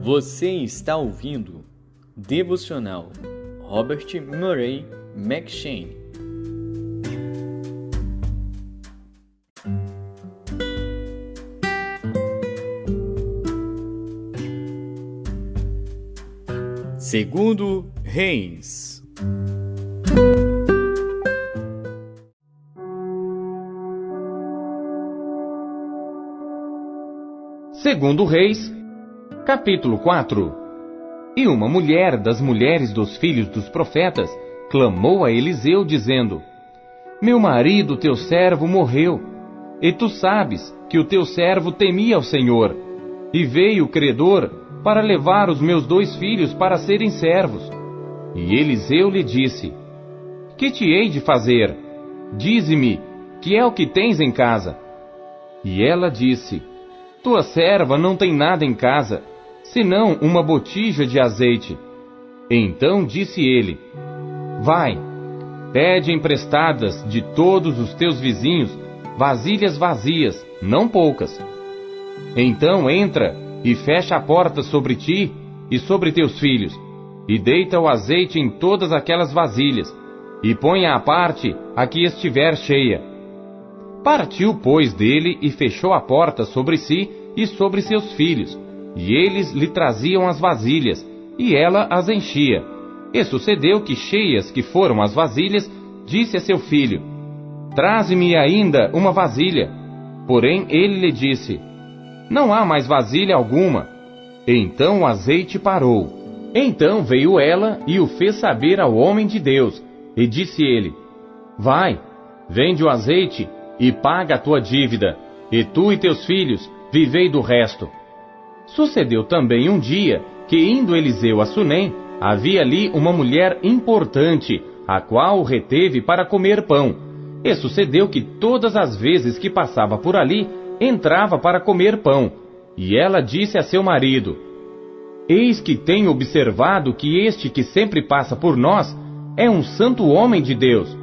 Você está ouvindo Devocional Robert Murray McCheyne. Segundo Reis. Segundo Reis, capítulo 4. E uma mulher das mulheres dos filhos dos profetas clamou a Eliseu, dizendo: Meu marido, teu servo, morreu, e tu sabes que o teu servo temia ao Senhor, e veio o credor para levar os meus 2 filhos para serem servos. E Eliseu lhe disse: Que te hei de fazer? Dize-me, que é o que tens em casa? E ela disse: Tua serva não tem nada em casa, senão uma botija de azeite. Então disse ele: Vai, pede emprestadas de todos os teus vizinhos vasilhas vazias, não poucas. Então entra e fecha a porta sobre ti e sobre teus filhos, e deita o azeite em todas aquelas vasilhas, e põe à parte a que estiver cheia. Partiu, pois, dele e fechou a porta sobre si e sobre seus filhos, e eles lhe traziam as vasilhas, e ela as enchia. E sucedeu que, cheias que foram as vasilhas, disse a seu filho: Traze-me ainda uma vasilha. Porém ele lhe disse: Não há mais vasilha alguma. Então o azeite parou. Então veio ela e o fez saber ao homem de Deus, e disse ele: Vai, vende o azeite e paga a tua dívida, e tu e teus filhos vivei do resto. Sucedeu também um dia que, indo Eliseu a Sunem, havia ali uma mulher importante, a qual o reteve para comer pão. E sucedeu que todas as vezes que passava por ali, entrava para comer pão. E ela disse a seu marido: Eis que tenho observado que este que sempre passa por nós é um santo homem de Deus.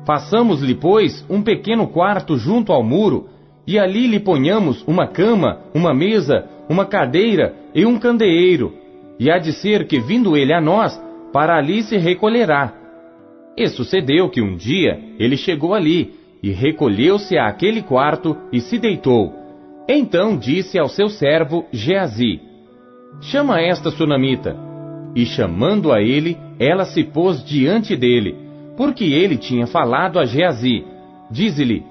Façamos-lhe, pois, um pequeno quarto junto ao muro, e ali lhe ponhamos uma cama, uma mesa, uma cadeira e um candeeiro, e há de ser que, vindo ele a nós, para ali se recolherá. E sucedeu que um dia ele chegou ali, e recolheu-se àquele quarto, e se deitou. Então disse ao seu servo Geazi: Chama esta sunamita. E chamando a ele, ela se pôs diante dele, porque ele tinha falado a Geazi. Dize-lhe: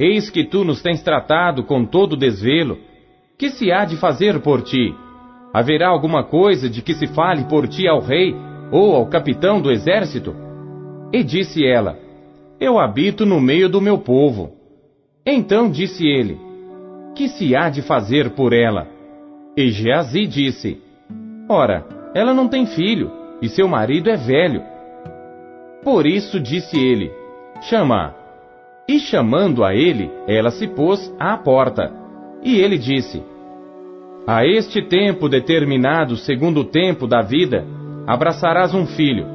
Eis que tu nos tens tratado com todo desvelo. Que se há de fazer por ti? Haverá alguma coisa de que se fale por ti ao rei, ou ao capitão do exército? E disse ela: Eu habito no meio do meu povo. Então disse ele: Que se há de fazer por ela? E Geazi disse: Ora, ela não tem filho, e seu marido é velho. Por isso disse ele: Chama-a. E chamando a ele, ela se pôs à porta. E ele disse: A este tempo determinado, segundo o tempo da vida, abraçarás um filho.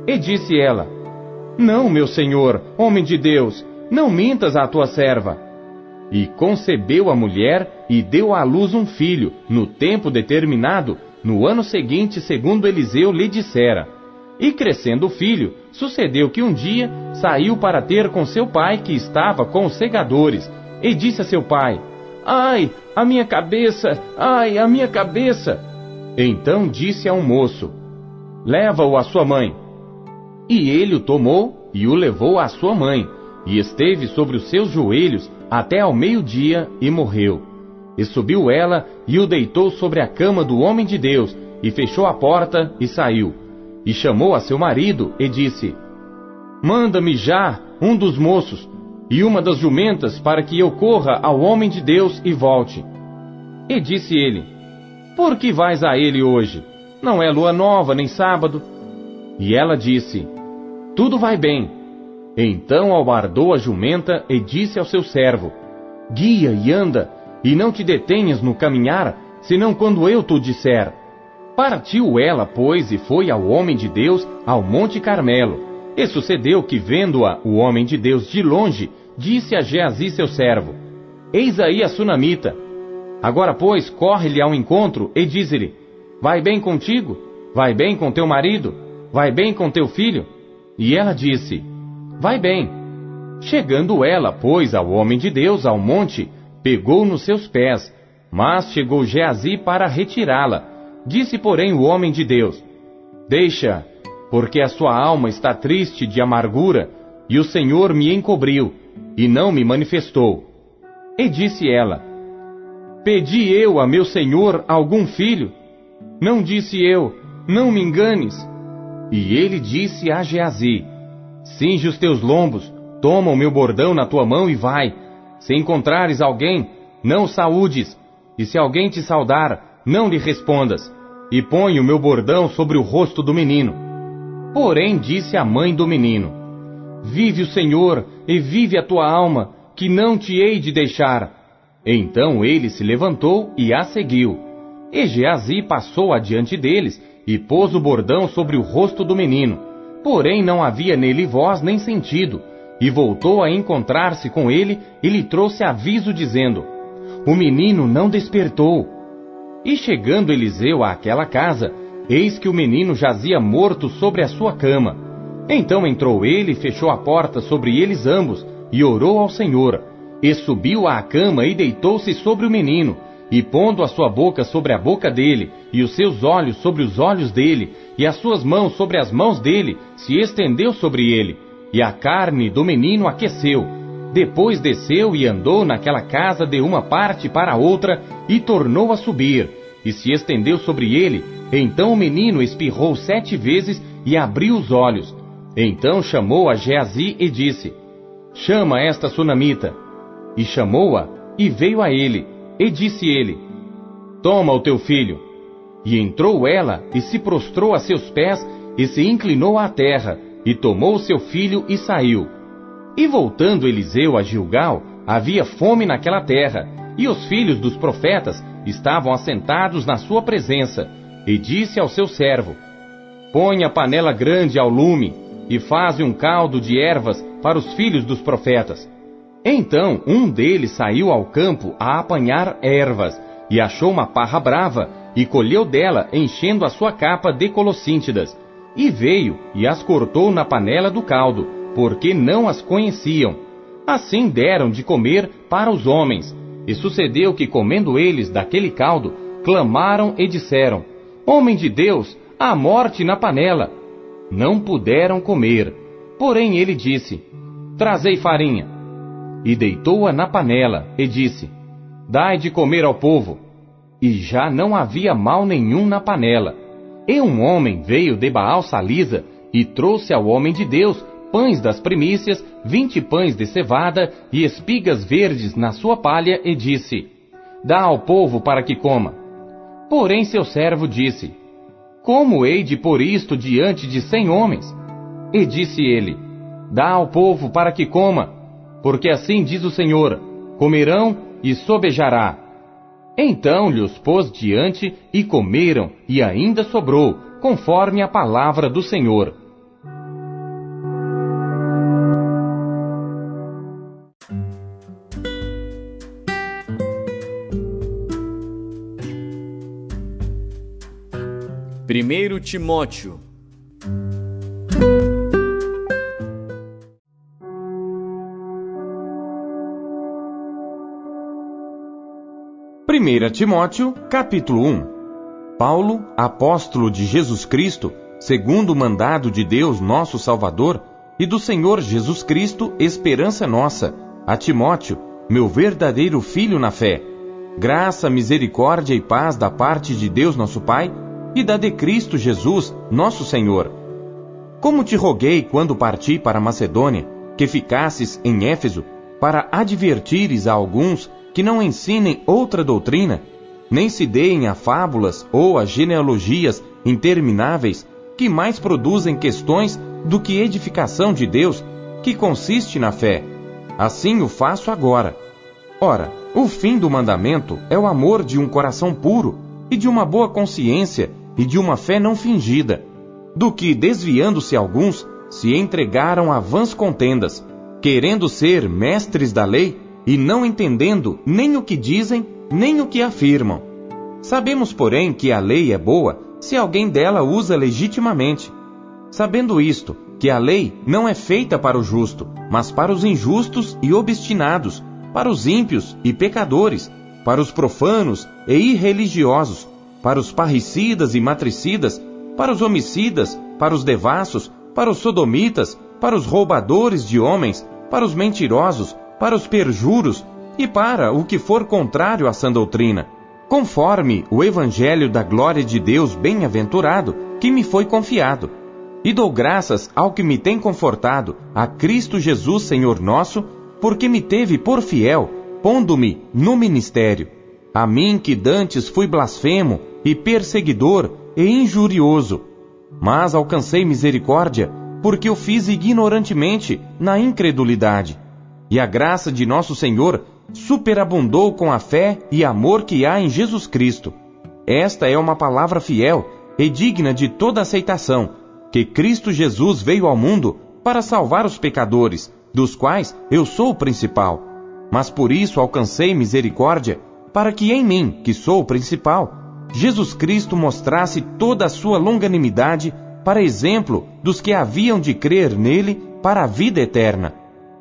E disse ela: Não, meu senhor, homem de Deus, não mintas à tua serva. E concebeu a mulher e deu à luz um filho, no tempo determinado, no ano seguinte, segundo Eliseu lhe dissera. E crescendo o filho, sucedeu que um dia saiu para ter com seu pai, que estava com os segadores, e disse a seu pai: Ai, a minha cabeça! Ai, a minha cabeça! Então disse a um moço: Leva-o à sua mãe. E ele o tomou e o levou à sua mãe, e esteve sobre os seus joelhos até ao meio-dia, e morreu. E subiu ela e o deitou sobre a cama do homem de Deus, e fechou a porta e saiu. E chamou a seu marido e disse: Manda-me já um dos moços e uma das jumentas, para que eu corra ao homem de Deus e volte. E disse ele: Por que vais a ele hoje? Não é lua nova nem sábado. E ela disse: Tudo vai bem. Então albardou a jumenta e disse ao seu servo: Guia e anda, e não te detenhas no caminhar, senão quando eu te disser. Partiu ela, pois, e foi ao homem de Deus ao Monte Carmelo. E sucedeu que, vendo-a o homem de Deus de longe, disse a Geazi seu servo: Eis aí a sunamita. Agora, pois, corre-lhe ao encontro e dize-lhe: vai bem contigo? Vai bem com teu marido? Vai bem com teu filho? E ela disse, vai bem. Chegando ela, pois, ao homem de Deus, ao monte, pegou nos seus pés, mas chegou Geazi para retirá-la. Disse, porém, o homem de Deus, deixa, porque a sua alma está triste de amargura, e o Senhor me encobriu, e não me manifestou. E disse ela, pedi eu a meu senhor algum filho? Não disse eu, não me enganes. E ele disse a Geazi, cinge os teus lombos, toma o meu bordão na tua mão e vai. Se encontrares alguém, não o saúdes, e se alguém te saudar, não lhe respondas, e põe o meu bordão sobre o rosto do menino. Porém disse a mãe do menino, vive o Senhor, e vive a tua alma, que não te hei de deixar. Então ele se levantou e a seguiu. E Geazi passou adiante deles, e pôs o bordão sobre o rosto do menino. Porém não havia nele voz nem sentido. E voltou a encontrar-se com ele, e lhe trouxe aviso, dizendo, o menino não despertou. E chegando Eliseu àquela casa, eis que o menino jazia morto sobre a sua cama. Então entrou ele e fechou a porta sobre eles ambos, e orou ao Senhor. E subiu à cama e deitou-se sobre o menino, e pondo a sua boca sobre a boca dele, e os seus olhos sobre os olhos dele, e as suas mãos sobre as mãos dele, se estendeu sobre ele, e a carne do menino aqueceu. Depois desceu e andou naquela casa de uma parte para outra, e tornou a subir, e se estendeu sobre ele. Então o menino espirrou 7 vezes, e abriu os olhos. Então chamou a Geazi e disse, chama esta sunamita. E chamou-a, e veio a ele, e disse ele, toma o teu filho. E entrou ela, e se prostrou a seus pés, e se inclinou à terra, e tomou o seu filho e saiu. E voltando Eliseu a Gilgal, havia fome naquela terra, e os filhos dos profetas estavam assentados na sua presença. E disse ao seu servo, põe a panela grande ao lume, e faze um caldo de ervas para os filhos dos profetas. Então um deles saiu ao campo a apanhar ervas, e achou uma parra brava, e colheu dela, enchendo a sua capa de colossíntidas. E veio, e as cortou na panela do caldo, porque não as conheciam. Assim deram de comer para os homens. E sucedeu que, comendo eles daquele caldo, clamaram e disseram, homem de Deus, há morte na panela. Não puderam comer. Porém ele disse, trazei farinha. E deitou-a na panela, e disse, dai de comer ao povo. E já não havia mal nenhum na panela. E um homem veio de Baal-Salisa, e trouxe ao homem de Deus pães das primícias, 20 pães de cevada, e espigas verdes na sua palha, e disse, dá ao povo para que coma. Porém seu servo disse, como hei de pôr isto diante de 100 homens? E disse ele, dá ao povo para que coma, porque assim diz o Senhor, comerão e sobejará. Então lhes pôs diante, e comeram, e ainda sobrou, conforme a palavra do Senhor. Primeiro Timóteo. Primeira Timóteo, capítulo 1. Paulo, apóstolo de Jesus Cristo, segundo o mandado de Deus nosso Salvador, e do Senhor Jesus Cristo, esperança nossa, a Timóteo, meu verdadeiro filho na fé. Graça, misericórdia e paz da parte de Deus nosso Pai, e da de Cristo Jesus, nosso Senhor. Como te roguei quando parti para Macedônia, que ficasses em Éfeso, para advertires a alguns que não ensinem outra doutrina, nem se deem a fábulas ou a genealogias intermináveis, que mais produzem questões do que edificação de Deus, que consiste na fé. Assim o faço agora. Ora, o fim do mandamento é o amor de um coração puro, e de uma boa consciência, e de uma fé não fingida, do que, desviando-se alguns, se entregaram a vãs contendas, querendo ser mestres da lei, e não entendendo nem o que dizem, nem o que afirmam. Sabemos, porém, que a lei é boa se alguém dela usa legitimamente. Sabendo isto, que a lei não é feita para o justo, mas para os injustos e obstinados, para os ímpios e pecadores, para os profanos e irreligiosos, para os parricidas e matricidas, para os homicidas, para os devassos, para os sodomitas, para os roubadores de homens, para os mentirosos, para os perjuros e para o que for contrário à sã doutrina, conforme o evangelho da glória de Deus bem-aventurado que me foi confiado. E dou graças ao que me tem confortado, a Cristo Jesus Senhor nosso, porque me teve por fiel, pondo-me no ministério. A mim que dantes fui blasfemo e perseguidor e injurioso, mas alcancei misericórdia, porque o fiz ignorantemente na incredulidade. E a graça de nosso Senhor superabundou com a fé e amor que há em Jesus Cristo. Esta é uma palavra fiel e digna de toda aceitação, que Cristo Jesus veio ao mundo para salvar os pecadores, dos quais eu sou o principal. Mas por isso alcancei misericórdia, para que em mim, que sou o principal, Jesus Cristo mostrasse toda a sua longanimidade para exemplo dos que haviam de crer nele para a vida eterna.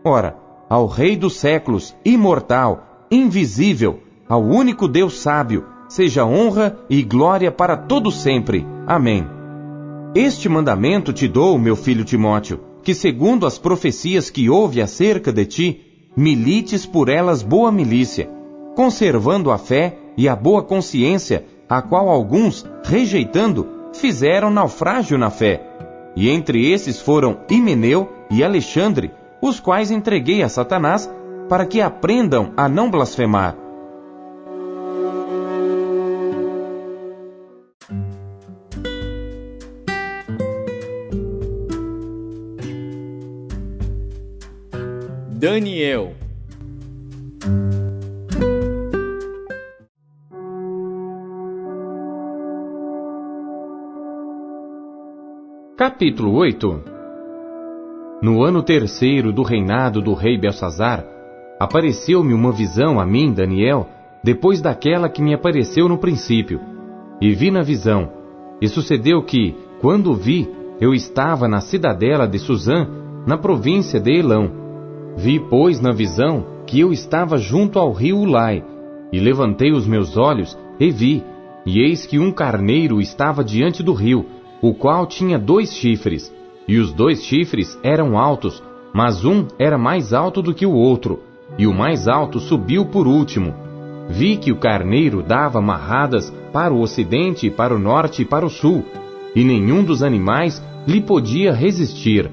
Ora, ao Rei dos séculos, imortal, invisível, ao único Deus sábio, seja honra e glória para todo sempre. Amém. Este mandamento te dou, meu filho Timóteo, que segundo as profecias que houve acerca de ti, milites por elas boa milícia, conservando a fé e a boa consciência, a qual alguns, rejeitando, fizeram naufrágio na fé. E entre esses foram Himeneu e Alexandre, os quais entreguei a Satanás, para que aprendam a não blasfemar. Daniel. Capítulo 8. No ano terceiro do reinado do rei Belsazar, apareceu-me uma visão a mim, Daniel, depois daquela que me apareceu no princípio. E vi na visão, e sucedeu que, quando vi, eu estava na cidadela de Susã, na província de Elão. Vi, pois, na visão, que eu estava junto ao rio Ulai, e levantei os meus olhos, e vi, e eis que um carneiro estava diante do rio, o qual tinha 2 chifres, e os 2 chifres eram altos, mas um era mais alto do que o outro, e o mais alto subiu por último. Vi que o carneiro dava marradas para o ocidente, para o norte e para o sul, e nenhum dos animais lhe podia resistir.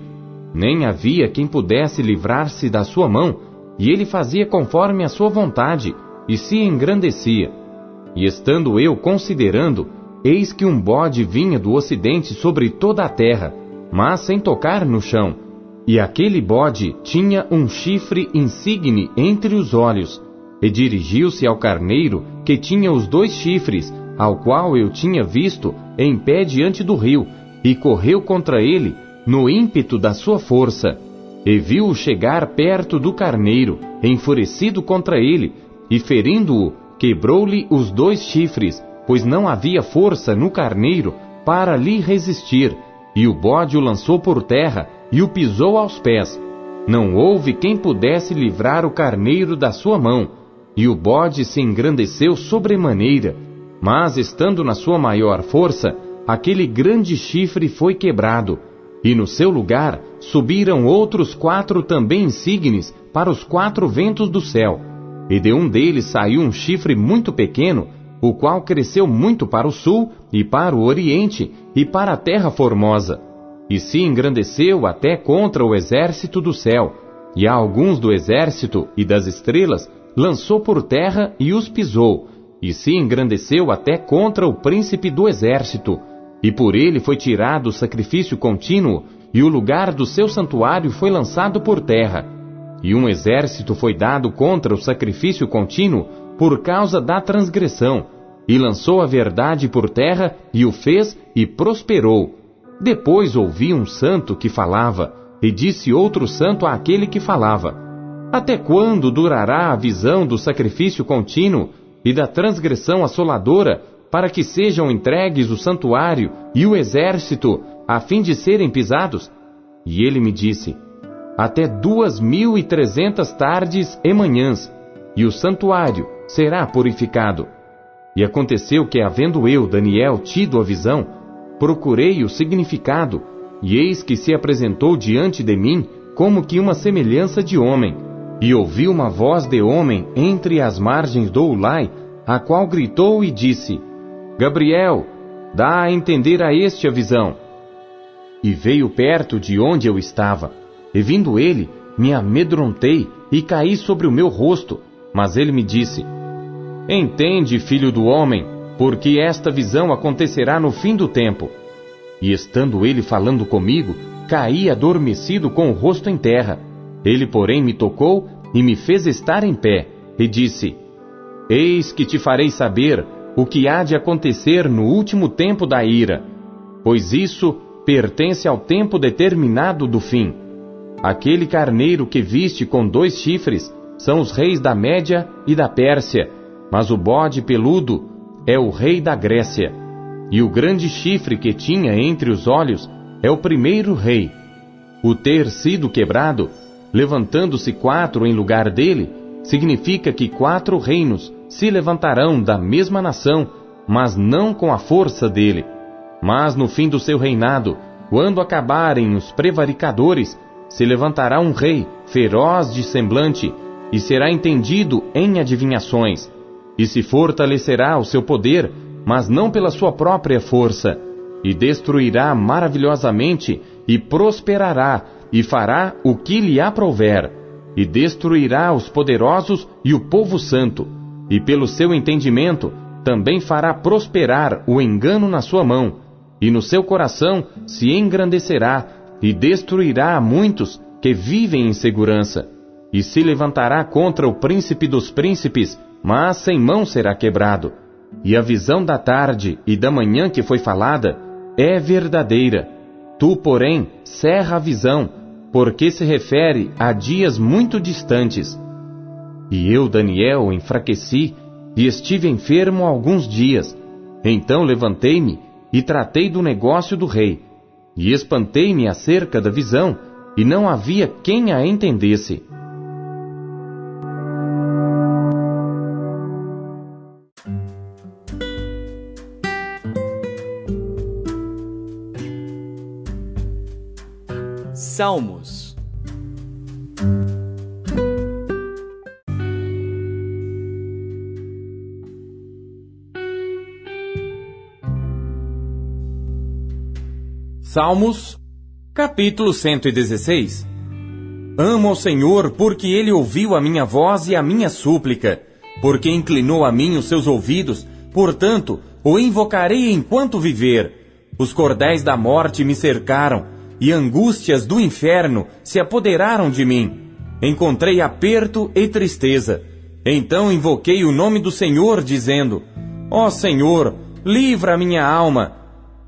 Nem havia quem pudesse livrar-se da sua mão, e ele fazia conforme a sua vontade, e se engrandecia. E estando eu considerando, eis que um bode vinha do ocidente sobre toda a terra, mas sem tocar no chão. E aquele bode tinha um chifre insigne entre os olhos, e dirigiu-se ao carneiro, que tinha os 2 chifres, ao qual eu tinha visto em pé diante do rio, e correu contra ele, no ímpeto da sua força, e viu-o chegar perto do carneiro, enfurecido contra ele, e ferindo-o, quebrou-lhe os 2 chifres, pois não havia força no carneiro para lhe resistir, e o bode o lançou por terra, e o pisou aos pés. Não houve quem pudesse livrar o carneiro da sua mão, e o bode se engrandeceu sobremaneira, mas estando na sua maior força, aquele grande chifre foi quebrado, e no seu lugar subiram outros 4 também insígnes para os 4 ventos do céu, e de um deles saiu um chifre muito pequeno, o qual cresceu muito para o sul, e para o oriente, e para a terra formosa, e se engrandeceu até contra o exército do céu, e a alguns do exército e das estrelas lançou por terra e os pisou, e se engrandeceu até contra o príncipe do exército, e por ele foi tirado o sacrifício contínuo, e o lugar do seu santuário foi lançado por terra. E um exército foi dado contra o sacrifício contínuo por causa da transgressão, e lançou a verdade por terra, e o fez, e prosperou. Depois ouvi um santo que falava, e disse outro santo àquele que falava: Até quando durará a visão do sacrifício contínuo, e da transgressão assoladora, para que sejam entregues o santuário e o exército, a fim de serem pisados? E ele me disse: até 2.300 tardes e manhãs, e o santuário será purificado. E aconteceu que, havendo eu, Daniel, tido a visão, procurei o significado, e eis que se apresentou diante de mim como que uma semelhança de homem. E ouvi uma voz de homem entre as margens do Ulai, a qual gritou e disse: Gabriel, dá a entender a este a visão. E veio perto de onde eu estava, e vindo ele, me amedrontei e caí sobre o meu rosto. Mas ele me disse: Entende, filho do homem, porque esta visão acontecerá no fim do tempo. E estando ele falando comigo, caí adormecido com o rosto em terra. Ele, porém, me tocou e me fez estar em pé, e disse: Eis que te farei saber o que há de acontecer no último tempo da ira, pois isso pertence ao tempo determinado do fim. Aquele carneiro que viste com 2 chifres são os reis da Média e da Pérsia, mas o bode peludo é o rei da Grécia. E o grande chifre que tinha entre os olhos é o primeiro rei. O ter sido quebrado, levantando-se 4 em lugar dele, significa que 4 reinos se levantarão da mesma nação, mas não com a força dele. Mas no fim do seu reinado, quando acabarem os prevaricadores, se levantará um rei, feroz de semblante, e será entendido em adivinhações, e se fortalecerá o seu poder, mas não pela sua própria força, e destruirá maravilhosamente, e prosperará, e fará o que lhe aprouver, e destruirá os poderosos e o povo santo, e pelo seu entendimento também fará prosperar o engano na sua mão, e no seu coração se engrandecerá, e destruirá a muitos que vivem em segurança, e se levantará contra o príncipe dos príncipes, mas sem mão será quebrado. E a visão da tarde e da manhã que foi falada é verdadeira. Tu, porém, cerra a visão, porque se refere a dias muito distantes. E eu, Daniel, enfraqueci e estive enfermo alguns dias. Então levantei-me e tratei do negócio do rei, e espantei-me acerca da visão, e não havia quem a entendesse. Salmos. Salmos, capítulo 116. Amo ao Senhor porque Ele ouviu a minha voz e a minha súplica, porque inclinou a mim os seus ouvidos, portanto, o invocarei enquanto viver. Os cordéis da morte me cercaram, e angústias do inferno se apoderaram de mim. Encontrei aperto e tristeza. Então invoquei o nome do Senhor, dizendo: Ó Senhor, livra a minha alma.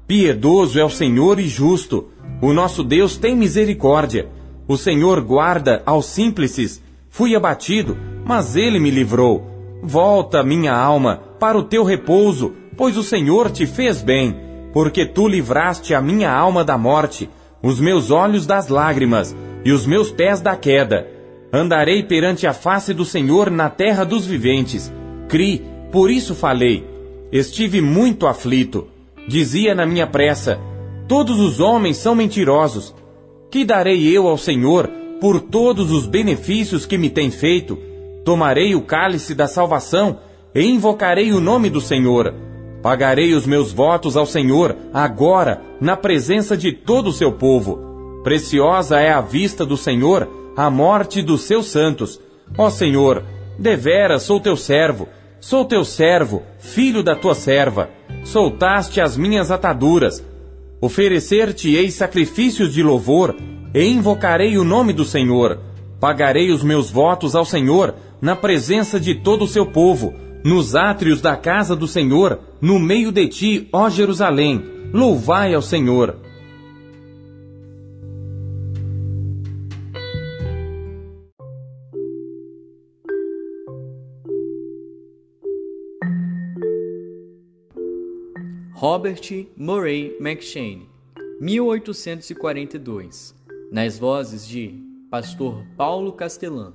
Piedoso é o Senhor e justo. O nosso Deus tem misericórdia. O Senhor guarda aos simples. Fui abatido, mas Ele me livrou. Volta, minha alma, para o teu repouso, pois o Senhor te fez bem, porque tu livraste a minha alma da morte, os meus olhos das lágrimas, e os meus pés da queda. Andarei perante a face do Senhor na terra dos viventes. Cri, por isso falei. Estive muito aflito. Dizia na minha pressa: todos os homens são mentirosos. Que darei eu ao Senhor por todos os benefícios que me tem feito? Tomarei o cálice da salvação e invocarei o nome do Senhor. Pagarei os meus votos ao Senhor agora, na presença de todo o seu povo. Preciosa é a vista do Senhor a morte dos seus santos. Ó Senhor, deveras sou teu servo, filho da tua serva. Soltaste as minhas ataduras. Oferecer-te-ei sacrifícios de louvor, e invocarei o nome do Senhor. Pagarei os meus votos ao Senhor, na presença de todo o seu povo, nos átrios da casa do Senhor, no meio de ti, ó Jerusalém. Louvai ao Senhor. Robert Murray McCheyne, 1842, nas vozes de Pastor Paulo Castelã.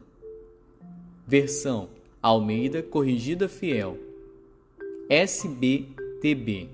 Versão Almeida Corrigida Fiel, SBTB.